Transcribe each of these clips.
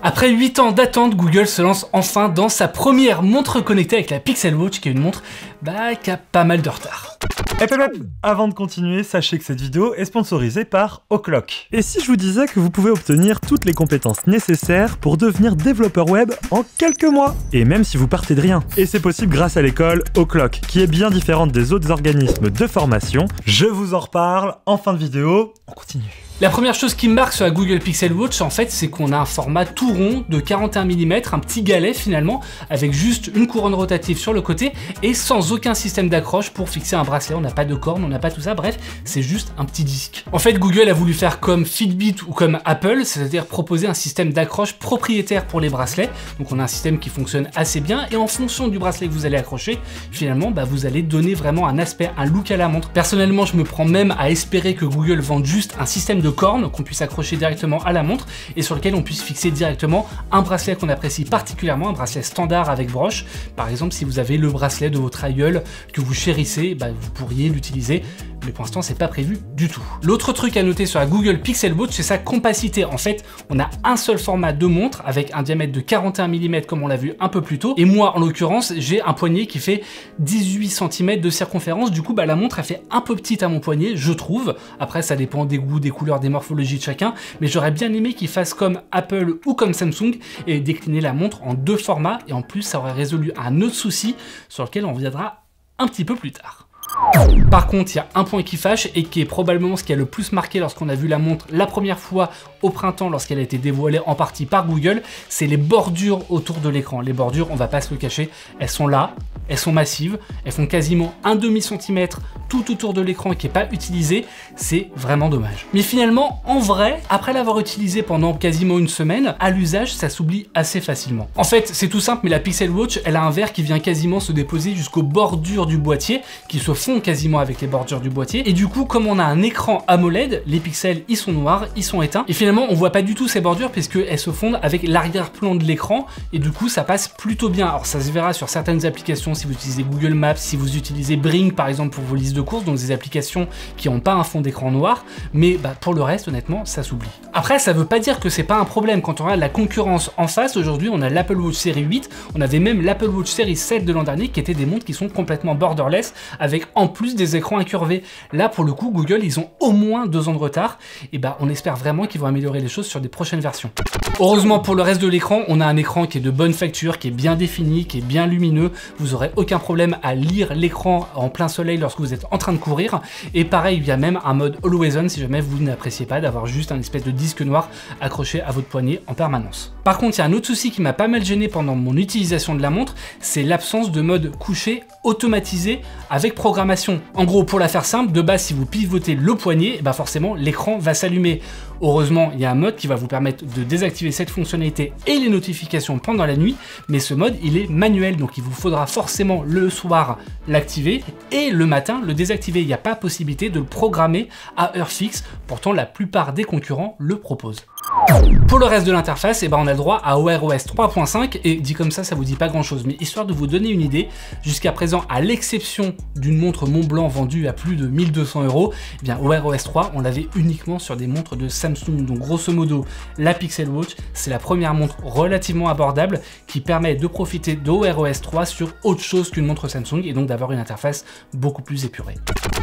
Après 8 ans d'attente, Google se lance enfin dans sa première montre connectée avec la Pixel Watch, qui est une montre qui a pas mal de retard. Avant de continuer, sachez que cette vidéo est sponsorisée par O'Clock. Et si je vous disais que vous pouvez obtenir toutes les compétences nécessaires pour devenir développeur web en quelques mois, et même si vous partez de rien. Et c'est possible grâce à l'école O'Clock, qui est bien différente des autres organismes de formation. Je vous en reparle en fin de vidéo. On continue. La première chose qui me marque sur la Google Pixel Watch, en fait, c'est qu'on a un format tout rond de 41 mm, un petit galet finalement, avec juste une couronne rotative sur le côté et sans aucun système d'accroche pour fixer un bracelet. On n'a pas de corne, on n'a pas tout ça, bref, c'est juste un petit disque. En fait, Google a voulu faire comme Fitbit ou comme Apple, c'est-à-dire proposer un système d'accroche propriétaire pour les bracelets. Donc on a un système qui fonctionne assez bien et en fonction du bracelet que vous allez accrocher, finalement, vous allez donner vraiment un aspect, un look à la montre. Personnellement, je me prends même à espérer que Google vende juste un système de cornes qu'on puisse accrocher directement à la montre et sur lequel on puisse fixer directement un bracelet qu'on apprécie particulièrement, un bracelet standard avec broche. Par exemple, si vous avez le bracelet de votre aïeul que vous chérissez, vous pourriez l'utiliser, mais pour l'instant c'est pas prévu du tout. L'autre truc à noter sur la Google Pixel Watch, c'est sa compacité. En fait, on a un seul format de montre avec un diamètre de 41 mm comme on l'a vu un peu plus tôt, et moi en l'occurrence j'ai un poignet qui fait 18 cm de circonférence. Du coup la montre elle fait un peu petite à mon poignet, je trouve. Après ça dépend des goûts, des couleurs, des morphologies de chacun, mais j'aurais bien aimé qu'ils fassent comme Apple ou comme Samsung et décliner la montre en deux formats, et en plus ça aurait résolu un autre souci sur lequel on reviendra un petit peu plus tard. Par contre, il y a un point qui fâche et qui est probablement ce qui a le plus marqué lorsqu'on a vu la montre la première fois au printemps lorsqu'elle a été dévoilée en partie par Google, c'est les bordures autour de l'écran. Les bordures, on va pas se le cacher, elles sont là, elles sont massives, elles font quasiment un demi-centimètre tout autour de l'écran qui n'est pas utilisé, c'est vraiment dommage. Mais finalement, en vrai, après l'avoir utilisé pendant quasiment une semaine, à l'usage, ça s'oublie assez facilement. En fait, c'est tout simple, mais la Pixel Watch, elle a un verre qui vient quasiment se déposer jusqu'aux bordures du boîtier, qui se font quasiment avec les bordures du boîtier, et du coup, comme on a un écran AMOLED, les pixels, ils sont noirs, ils sont éteints, et finalement, on voit pas du tout ces bordures puisqu'elles se fondent avec l'arrière-plan de l'écran, et du coup, ça passe plutôt bien. Alors, ça se verra sur certaines applications, si vous utilisez Google Maps, si vous utilisez Bring, par exemple, pour vos listes de courses, donc des applications qui n'ont pas un fond d'écran noir, mais pour le reste, honnêtement, ça s'oublie. Après, ça veut pas dire que c'est pas un problème. Quand on regarde la concurrence en face, aujourd'hui, on a l'Apple Watch série 8, on avait même l'Apple Watch série 7 de l'an dernier, qui étaient des montres qui sont complètement borderless, avec en plus des écrans incurvés. Là, pour le coup, Google, ils ont au moins 2 ans de retard, et on espère vraiment qu'ils vont améliorer les choses sur des prochaines versions. Heureusement, pour le reste de l'écran, on a un écran qui est de bonne facture, qui est bien défini, qui est bien lumineux. Vous aurez aucun problème à lire l'écran en plein soleil lorsque vous êtes en train de courir. Et pareil, il y a même un mode Always On si jamais vous n'appréciez pas d'avoir juste un espèce de disque noir accroché à votre poignet en permanence. Par contre, il y a un autre souci qui m'a pas mal gêné pendant mon utilisation de la montre, c'est l'absence de mode couché automatisé avec programmation. En gros, pour la faire simple, de base, si vous pivotez le poignet, forcément, l'écran va s'allumer. Heureusement, il y a un mode qui va vous permettre de désactiver cette fonctionnalité et les notifications pendant la nuit, mais ce mode, il est manuel, donc il vous faudra forcément le soir l'activer et le matin le désactiver. Il n'y a pas possibilité de le programmer à heure fixe, pourtant la plupart des concurrents le proposent. Pour le reste de l'interface, on a le droit à Wear OS 3.5 et dit comme ça vous dit pas grand chose, mais histoire de vous donner une idée, jusqu'à présent, à l'exception d'une montre Montblanc vendue à plus de 1200 €, Wear OS 3, on l'avait uniquement sur des montres de Samsung. Donc grosso modo, la Pixel Watch, c'est la première montre relativement abordable qui permet de profiter de Wear OS 3 sur autre chose qu'une montre Samsung et donc d'avoir une interface beaucoup plus épurée.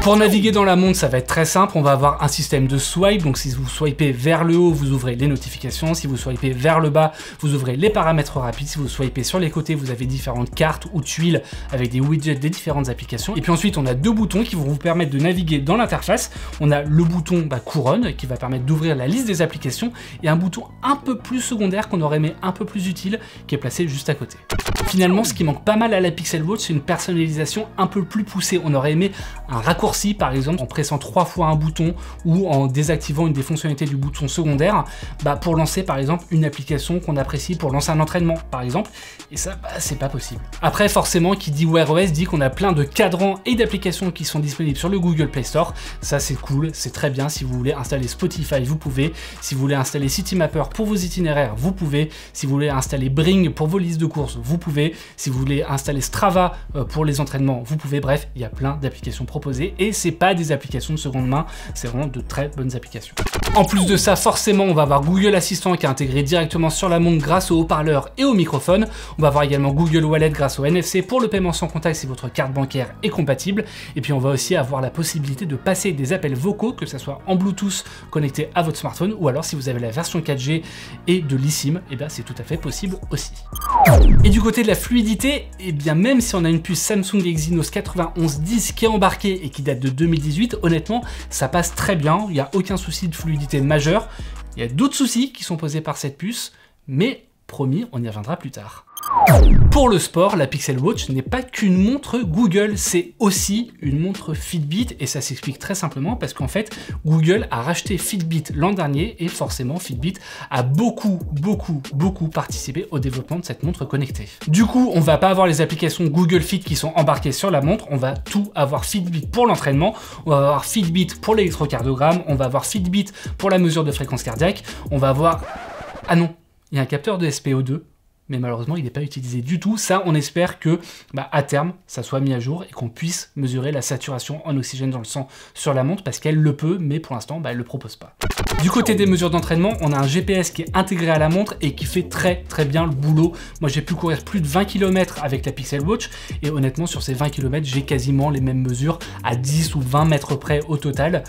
Pour naviguer dans la montre, ça va être très simple, on va avoir un système de swipe, donc si vous swipez vers le haut, vous ouvrez les notifications, si vous swipez vers le bas, vous ouvrez les paramètres rapides, si vous swipez sur les côtés, vous avez différentes cartes ou tuiles avec des widgets des différentes applications. Et puis ensuite, on a 2 boutons qui vont vous permettre de naviguer dans l'interface. On a le bouton couronne qui va permettre d'ouvrir la liste des applications et un bouton un peu plus secondaire qu'on aurait aimé un peu plus utile qui est placé juste à côté. Finalement, ce qui manque pas mal à la Pixel Watch, c'est une personnalisation un peu plus poussée. On aurait aimé un raccourci, par exemple, en pressant 3 fois un bouton ou en désactivant une des fonctionnalités du bouton secondaire, pour lancer, par exemple, une application qu'on apprécie pour lancer un entraînement, par exemple. Et ça, c'est pas possible. Après, forcément, qui dit Wear OS dit qu'on a plein de cadrans et d'applications qui sont disponibles sur le Google Play Store. Ça, c'est cool, c'est très bien. Si vous voulez installer Spotify, vous pouvez. Si vous voulez installer Citymapper pour vos itinéraires, vous pouvez. Si vous voulez installer Bring pour vos listes de courses, vous pouvez. pouvez. Si vous voulez installer Strava pour les entraînements, vous pouvez. Bref, il y a plein d'applications proposées et c'est pas des applications de seconde main, c'est vraiment de très bonnes applications. En plus de ça, forcément, on va avoir Google Assistant qui est intégré directement sur la montre grâce au haut-parleur et au microphone. On va avoir également Google Wallet grâce au NFC pour le paiement sans contact si votre carte bancaire est compatible. Et puis on va aussi avoir la possibilité de passer des appels vocaux, que ce soit en Bluetooth connecté à votre smartphone, ou alors si vous avez la version 4G et de l'eSIM, et bien c'est tout à fait possible aussi. Et du côté de la fluidité, et bien même si on a une puce Samsung Exynos 9110 qui est embarquée et qui date de 2018, honnêtement, ça passe très bien, il n'y a aucun souci de fluidité majeur. Il y a d'autres soucis qui sont posés par cette puce, mais promis, on y reviendra plus tard. Pour le sport, la Pixel Watch n'est pas qu'une montre Google, c'est aussi une montre Fitbit et ça s'explique très simplement parce qu'en fait, Google a racheté Fitbit l'an dernier et forcément Fitbit a beaucoup participé au développement de cette montre connectée. Du coup, on va pas avoir les applications Google Fit qui sont embarquées sur la montre, on va tout avoir Fitbit pour l'entraînement, on va avoir Fitbit pour l'électrocardiogramme, on va avoir Fitbit pour la mesure de fréquence cardiaque, on va avoir... Ah non, il y a un capteur de SPO2, mais malheureusement il n'est pas utilisé du tout. Ça, on espère que à terme ça soit mis à jour et qu'on puisse mesurer la saturation en oxygène dans le sang sur la montre parce qu'elle le peut, mais pour l'instant elle le propose pas. Du côté des mesures d'entraînement, on a un GPS qui est intégré à la montre et qui fait très bien le boulot. Moi j'ai pu courir plus de 20 km avec la Pixel Watch et honnêtement sur ces 20 km j'ai quasiment les mêmes mesures à 10 ou 20 mètres près au total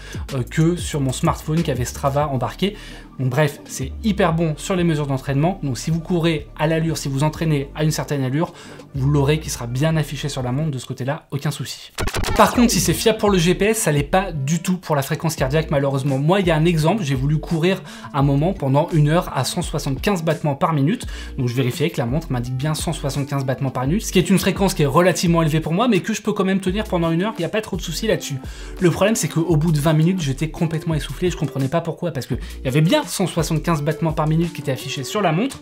que sur mon smartphone qui avait Strava embarqué. Donc bref, c'est hyper bon sur les mesures d'entraînement. Donc si vous courez à l'allure, si vous entraînez à une certaine allure, vous l'aurez qui sera bien affiché sur la montre. De ce côté-là, aucun souci. Par contre, si c'est fiable pour le GPS, ça l'est pas du tout pour la fréquence cardiaque malheureusement. Moi, il y a un exemple, j'ai voulu courir un moment pendant 1 heure à 175 battements par minute. Donc je vérifiais que la montre m'indique bien 175 battements par minute, ce qui est une fréquence qui est relativement élevée pour moi, mais que je peux quand même tenir pendant 1 heure, il n'y a pas trop de soucis là-dessus. Le problème, c'est qu'au bout de 20 minutes, j'étais complètement essoufflé, je comprenais pas pourquoi, parce qu'il y avait bien 175 battements par minute qui étaient affichés sur la montre.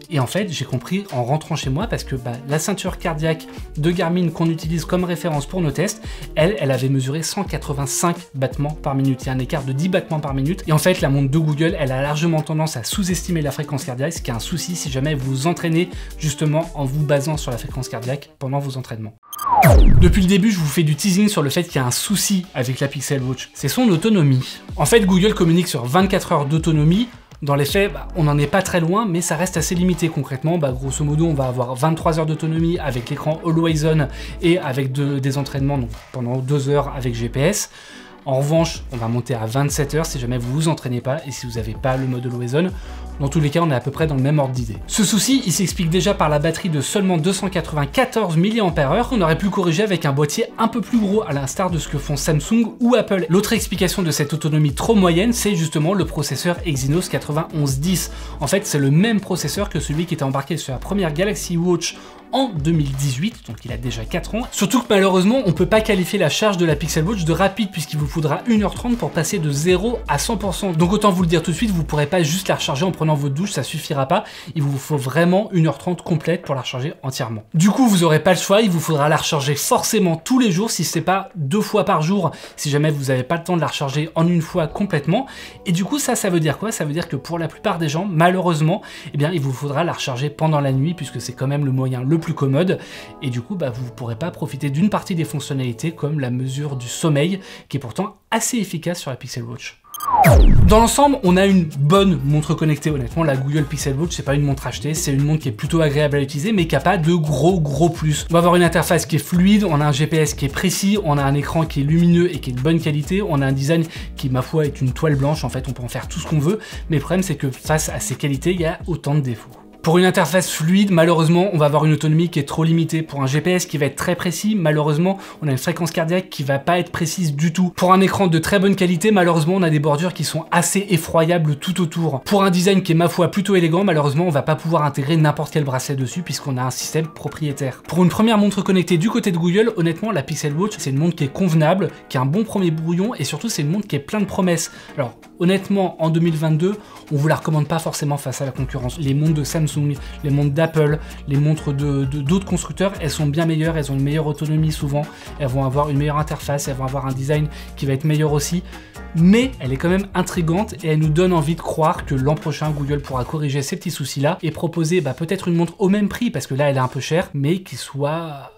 Et en fait, j'ai compris en rentrant chez moi parce que la ceinture cardiaque de Garmin qu'on utilise comme référence pour nos tests, elle avait mesuré 185 battements par minute. Il y a un écart de 10 battements par minute. Et en fait, la montre de Google, elle a largement tendance à sous-estimer la fréquence cardiaque, ce qui est un souci si jamais vous vous entraînez justement en vous basant sur la fréquence cardiaque pendant vos entraînements. Depuis le début, je vous fais du teasing sur le fait qu'il y a un souci avec la Pixel Watch, c'est son autonomie. En fait, Google communique sur 24 heures d'autonomie. Dans les faits, on n'en est pas très loin, mais ça reste assez limité concrètement. Grosso modo, on va avoir 23 heures d'autonomie avec l'écran Always On et avec des entraînements donc pendant 2 heures avec GPS. En revanche, on va monter à 27 heures si jamais vous vous entraînez pas et si vous n'avez pas le mode Always On. Dans tous les cas, on est à peu près dans le même ordre d'idée. Ce souci, il s'explique déjà par la batterie de seulement 294 mAh qu'on aurait pu corriger avec un boîtier un peu plus gros à l'instar de ce que font Samsung ou Apple. L'autre explication de cette autonomie trop moyenne, c'est justement le processeur Exynos 9110. En fait, c'est le même processeur que celui qui était embarqué sur la première Galaxy Watch en 2018, donc il a déjà 4 ans. Surtout que malheureusement, on peut pas qualifier la charge de la Pixel Watch de rapide puisqu'il vous faudra 1h30 pour passer de 0 à 100%. Donc autant vous le dire tout de suite, vous pourrez pas juste la recharger en prenant votre douche, ça suffira pas. Il vous faut vraiment 1h30 complète pour la recharger entièrement. Du coup, vous aurez pas le choix, il vous faudra la recharger forcément tous les jours, si c'est pas 2 fois par jour, si jamais vous avez pas le temps de la recharger en une fois complètement. Et du coup, ça veut dire quoi? Ça veut dire que pour la plupart des gens, malheureusement, eh bien, il vous faudra la recharger pendant la nuit puisque c'est quand même le moyen le plus commode et du coup vous ne pourrez pas profiter d'une partie des fonctionnalités comme la mesure du sommeil qui est pourtant assez efficace sur la Pixel Watch. Dans l'ensemble, on a une bonne montre connectée. Honnêtement, la Google Pixel Watch, c'est pas une montre achetée, c'est une montre qui est plutôt agréable à utiliser, mais qui n'a pas de gros plus. On va avoir une interface qui est fluide, on a un GPS qui est précis, on a un écran qui est lumineux et qui est de bonne qualité, on a un design qui, ma foi, est une toile blanche. En fait, on peut en faire tout ce qu'on veut, mais le problème, c'est que face à ces qualités, il y a autant de défauts. Pour une interface fluide, malheureusement, on va avoir une autonomie qui est trop limitée. Pour un GPS qui va être très précis, malheureusement, on a une fréquence cardiaque qui va pas être précise du tout. Pour un écran de très bonne qualité, malheureusement, on a des bordures qui sont assez effroyables tout autour. Pour un design qui est, ma foi, plutôt élégant, malheureusement, on va pas pouvoir intégrer n'importe quel bracelet dessus puisqu'on a un système propriétaire. Pour une première montre connectée du côté de Google, honnêtement, la Pixel Watch, c'est une montre qui est convenable, qui a un bon premier brouillon et surtout, c'est une montre qui est plein de promesses. Alors, honnêtement, en 2022, on vous la recommande pas forcément face à la concurrence. Les montres de Samsung Samsung, les montres d'Apple, les montres d'autres constructeurs, elles sont bien meilleures, elles ont une meilleure autonomie souvent, elles vont avoir une meilleure interface, elles vont avoir un design qui va être meilleur aussi, mais elle est quand même intrigante et elle nous donne envie de croire que l'an prochain Google pourra corriger ces petits soucis là et proposer peut-être une montre au même prix, parce que là elle est un peu chère, mais qui soit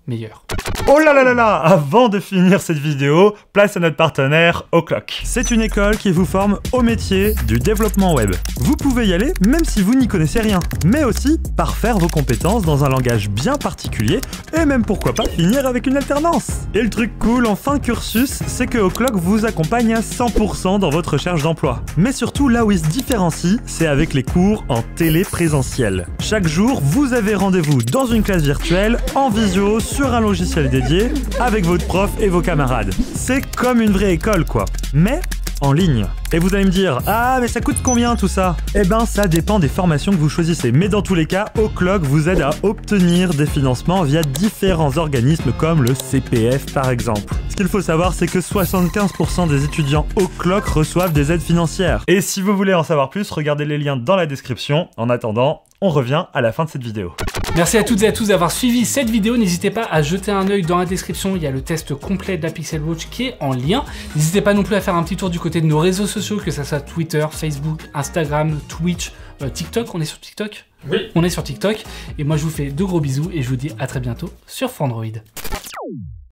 meilleure. Oh là là là là! Avant de finir cette vidéo, place à notre partenaire Oclock. C'est une école qui vous forme au métier du développement web. Vous pouvez y aller même si vous n'y connaissez rien, mais aussi parfaire vos compétences dans un langage bien particulier et même pourquoi pas finir avec une alternance. Et le truc cool en fin de cursus, c'est que Oclock vous accompagne à 100% dans votre recherche d'emploi. Mais surtout là où il se différencie, c'est avec les cours en téléprésentiel. Chaque jour, vous avez rendez-vous dans une classe virtuelle, en visio, sur un logiciel dédié, avec votre prof et vos camarades. C'est comme une vraie école quoi, mais en ligne. Et vous allez me dire, ah mais ça coûte combien tout ça? Eh ben ça dépend des formations que vous choisissez, mais dans tous les cas, Oclock vous aide à obtenir des financements via différents organismes comme le CPF par exemple. Ce qu'il faut savoir, c'est que 75% des étudiants Oclock reçoivent des aides financières. Et si vous voulez en savoir plus, regardez les liens dans la description. En attendant, on revient à la fin de cette vidéo. Merci à toutes et à tous d'avoir suivi cette vidéo. N'hésitez pas à jeter un œil dans la description. Il y a le test complet de la Pixel Watch qui est en lien. N'hésitez pas non plus à faire un petit tour du côté de nos réseaux sociaux, que ça soit Twitter, Facebook, Instagram, Twitch, TikTok. On est sur TikTok? Oui. On est sur TikTok. Et moi, je vous fais de gros bisous et je vous dis à très bientôt sur Frandroid.